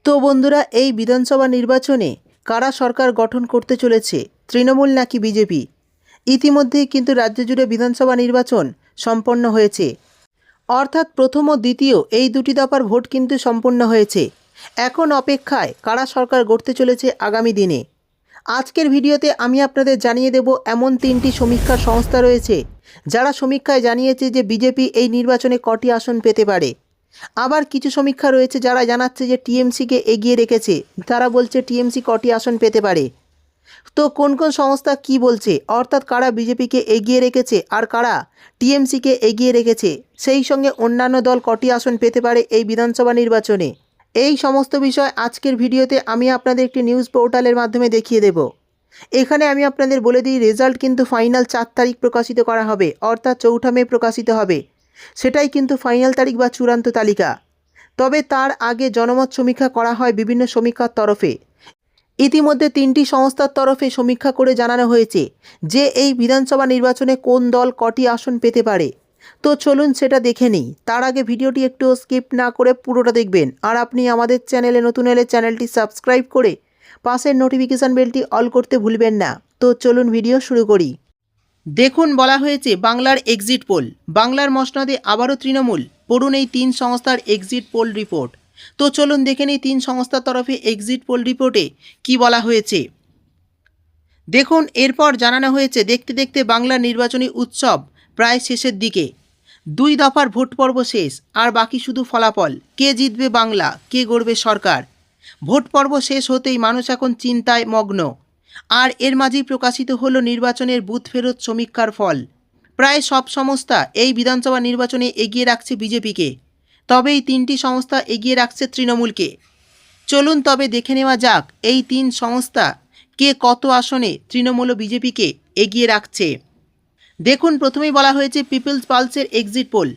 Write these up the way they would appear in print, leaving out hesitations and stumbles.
তো বন্ধুরা, এই বিধানসভা নির্বাচনে কারা সরকার গঠন করতে চলেছে, তৃণমূল নাকি বিজেপি? ইতিমধ্যেই কিন্তু রাজ্য জুড়ে বিধানসভা নির্বাচন সম্পন্ন হয়েছে। অর্থাৎ প্রথম ও দ্বিতীয় এই দুটি দফার ভোট কিন্তু সম্পন্ন হয়েছে। এখন অপেক্ষায় কারা সরকার গড়তে চলেছে আগামী দিনে। আজকের ভিডিওতে আমি আপনাদের জানিয়ে দেব এমন তিনটি সমীক্ষার সংস্থা রয়েছে যারা সমীক্ষায় জানিয়েছে যে বিজেপি এই নির্বাচনে কটি আসন পেতে পারে। আবার কিছু সমীক্ষা রয়েছে যারা জানাচ্ছে যে টিএমসিকে এগিয়ে রেখেছে, তারা বলছে টিএমসি কটি আসন পেতে পারে। তো কোন কোন সংস্থা কি বলছে, অর্থাৎ কারা বিজেপিকে এগিয়ে রেখেছে আর কারা টিএমসিকে এগিয়ে রেখেছে, সেই সঙ্গে অন্যান্য দল কটি আসন পেতে পারে এই বিধানসভা নির্বাচনে, এই সমস্ত বিষয় আজকের ভিডিওতে আমি আপনাদের একটি নিউজ পোর্টালের মাধ্যমে দেখিয়ে দেব। এখানে আমি আপনাদের বলে দিই, রেজাল্ট কিন্তু ফাইনাল 4 তারিখ প্রকাশিত করা হবে, অর্থাৎ 4 মে প্রকাশিত হবে। সেটাই কিন্তু ফাইনাল তারিখ বা চূড়ান্ত তালিকা। তবে তার আগে জনমত সমীক্ষা করা হয় বিভিন্ন সমীক্ষার তরফে। ইতিমধ্যে 3টি সংস্থার তরফে সমীক্ষা করে জানানো হয়েছে যে এই বিধানসভা নির্বাচনে কোন দল কটি আসন পেতে পারে। তো চলুন সেটা দেখে নিই। তার আগে ভিডিওটি একটু স্কিপ না করে পুরোটা দেখবেন। আর আপনি আমাদের চ্যানেলে নতুন এলে চ্যানেলটি সাবস্ক্রাইব করে পাশের নোটিফিকেশান বেলটি অল করতে ভুলবেন না। তো চলুন ভিডিও শুরু করি। দেখুন, বলা হয়েছে বাংলার এক্সিট পোল, বাংলার মসনদে আবারও তৃণমূল। পড়ুন এই 3 সংস্থার এক্সিট পোল রিপোর্ট। তো চলুন দেখে নিই 3 সংস্থার তরফে এক্সিট পোল রিপোর্টে কি বলা হয়েছে। দেখুন, এরপর জানানো হয়েছে দেখতে দেখতে বাংলার নির্বাচনী উৎসব প্রায় শেষের দিকে। 2 দফার ভোট পর্ব শেষ, আর বাকি শুধু ফলাফল। কে জিতবে বাংলা, কে গড়বে সরকার। ভোট পর্ব শেষ হতেই মানুষ এখন চিন্তায় মগ্ন। আর এর মাঝেই প্রকাশিত হলো নির্বাচনের বুথ ফেরত সমীক্ষার ফল। প্রায় সব সংস্থা এই বিধানসভা নির্বাচনে এগিয়ে রাখছে বিজেপিকে, তবে এই 3টি সংস্থা এগিয়ে রাখছে তৃণমূলকে। চলুন তবে দেখে নেওয়া যাক এই 3 সংস্থা কে কত আসনে তৃণমূল ও বিজেপিকে এগিয়ে রাখছে। দেখুন, প্রথমেই বলা হয়েছে পিপলস পালসের এক্সিট পোল।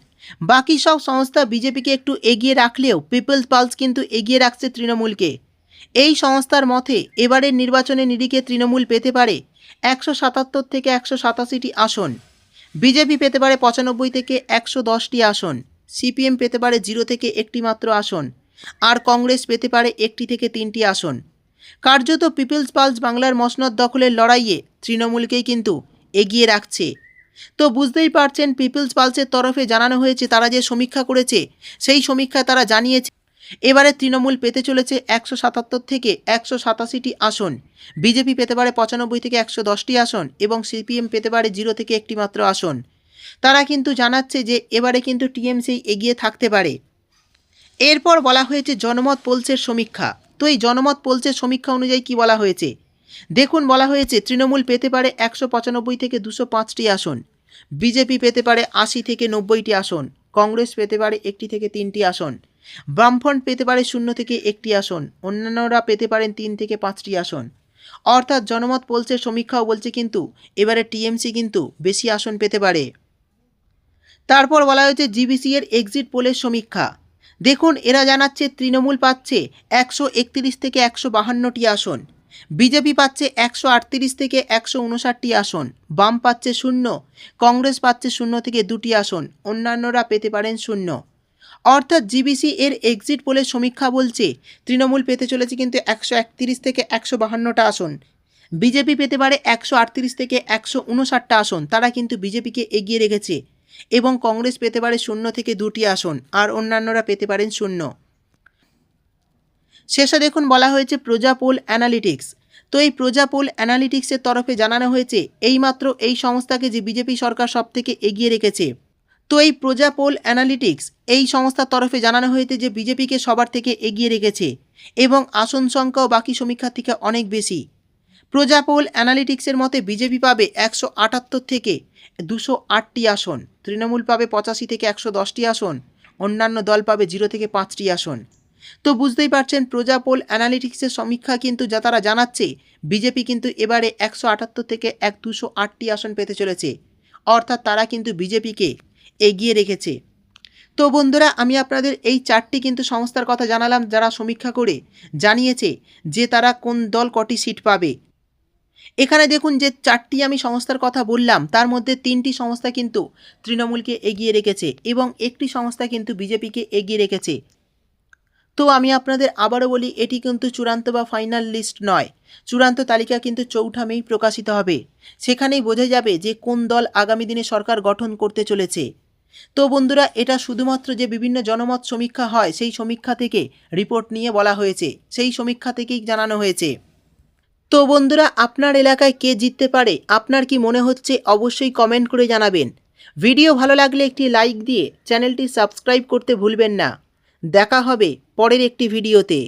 বাকি সব সংস্থা বিজেপিকে একটু এগিয়ে রাখলেও পিপলস পালস কিন্তু এগিয়ে রাখছে তৃণমূলকে। এই সংস্থার মতে এবারের নির্বাচনে নিরিখে তৃণমূল পেতে পারে 177 থেকে 187টি আসন, বিজেপি পেতে পারে 95 থেকে 110টি আসন, সিপিএম পেতে পারে 0 থেকে 1টি মাত্র আসন, আর কংগ্রেস পেতে পারে 1টি থেকে 3টি আসন। কার্যত পিপলস পালস বাংলার মসনদ দখলের লড়াইয়ে তৃণমূলকেই কিন্তু এগিয়ে রাখছে। তো বুঝতেই পারছেন, পিপলস পালসের তরফে জানানো হয়েছে, তারা যে সমীক্ষা করেছে সেই সমীক্ষায় তারা জানিয়েছে এবারে তৃণমূল পেতে চলেছে 177 থেকে 187টি আসন, বিজেপি পেতে পারে 95 থেকে 110টি আসন এবং সিপিএম পেতে পারে 0 থেকে 1টি মাত্র আসন। তারা কিন্তু জানাচ্ছে যে এবারে কিন্তু টিএমসি এগিয়ে থাকতে পারে। এরপর বলা হয়েছে জনমত পোলসের সমীক্ষা। তো এই জনমত পোলসের সমীক্ষা অনুযায়ী কি বলা হয়েছে দেখুন, বলা হয়েছে তৃণমূল পেতে পারে 195 থেকে 205টি আসন, বিজেপি পেতে পারে 80 থেকে 90টি আসন, কংগ্রেস পেতে পারে 1টি থেকে 3টি আসন, বামফ্রন্ট পেতে পারে 0 থেকে 1টি আসন, অন্যান্যরা পেতে পারেন 3 থেকে 5টি আসন। অর্থাৎ জনমত পোলসের সমীক্ষাও বলছে কিন্তু এবারে টিএমসি কিন্তু বেশি আসন পেতে পারে। তারপর বলা হয়েছে জিবিসি এর এক্সিট পোলের সমীক্ষা। দেখুন, এরা জানাচ্ছে তৃণমূল পাচ্ছে 131 থেকে 152টি আসন, বিজেপি পাচ্ছে 138 থেকে 159টি আসন, বাম পাচ্ছে 0, কংগ্রেস পাচ্ছে 0 থেকে 2টি আসন, অন্যান্যরা পেতে পারেন 0। অর্থাৎ জিবিসি এর এক্সিট পোলের সমীক্ষা বলছে তৃণমূল পেতে চলেছে কিন্তু 131 থেকে 152টা আসন, বিজেপি পেতে পারে 138 থেকে 159টা আসন, তারা কিন্তু বিজেপিকে এগিয়ে রেখেছে, এবং কংগ্রেস পেতে পারে 0 থেকে 2টি আসন, আর অন্যান্যরা পেতে পারেন 0। শেষে দেখুন, বলা হয়েছে প্রজা পোল অ্যানালিটিক্স। তো এই প্রজা পোল অ্যানালিটিক্সের তরফে জানানো হয়েছে এইমাত্র এই সংস্থাকে যে বিজেপি সরকার সব থেকে এগিয়ে রেখেছে। তো এই প্রজা পোল অ্যানালিটিক্স এই সংস্থার তরফে জানানো হয়েছে যে বিজেপিকে সবার থেকে এগিয়ে রেখেছে এবং আসন সংখ্যাও বাকি সমীক্ষার থেকে অনেক বেশি। প্রজা পোল অ্যানালিটিক্সের মতে বিজেপি পাবে 178 থেকে 208টি আসন, তৃণমূল পাবে 85 থেকে 110টি আসন, অন্যান্য দল পাবে 0 থেকে 5টি আসন। তো বুঝতেই পারছেন, প্রজা পোল অ্যানালিটিক্সের সমীক্ষা কিন্তু যা তারা জানাচ্ছে বিজেপি কিন্তু এবারে 178 থেকে 208টি আসন পেতে চলেছে, অর্থাৎ তারা কিন্তু বিজেপিকে এগিয়ে রেখেছে। তো বন্ধুরা, আমি আপনাদের এই 4টি কিন্তু সংস্থার কথা জানালাম যারা সমীক্ষা করে জানিয়েছে যে তারা কোন দল কটি সিট পাবে। এখানে দেখুন, যে 4টি আমি সংস্থার কথা বললাম তার মধ্যে 3টি সংস্থা কিন্তু তৃণমূলকে এগিয়ে রেখেছে এবং একটি সংস্থা কিন্তু বিজেপিকে এগিয়ে রেখেছে। তো আমি আপনাদের আবারও বলি, এটি কিন্তু চূড়ান্ত বা ফাইনাল লিস্ট নয়। চূড়ান্ত তালিকা কিন্তু 4 মেই প্রকাশিত হবে। সেখানেই বোঝা যাবে যে কোন দল আগামী দিনে সরকার গঠন করতে চলেছে। তো বন্ধুরা, এটা শুধুমাত্র যে বিভিন্ন জনমত সমীক্ষা হয় সেই সমীক্ষা থেকে রিপোর্ট নিয়ে বলা হয়েছে, সেই সমীক্ষা থেকেই জানানো হয়েছে। তো বন্ধুরা, আপনার এলাকায় কে জিততে পারে, আপনার কি মনে হচ্ছে অবশ্যই কমেন্ট করে জানাবেন। ভিডিও ভালো লাগলে একটি লাইক দিয়ে চ্যানেলটি সাবস্ক্রাইব করতে ভুলবেন না। দেখা হবে পরের একটি ভিডিওতে।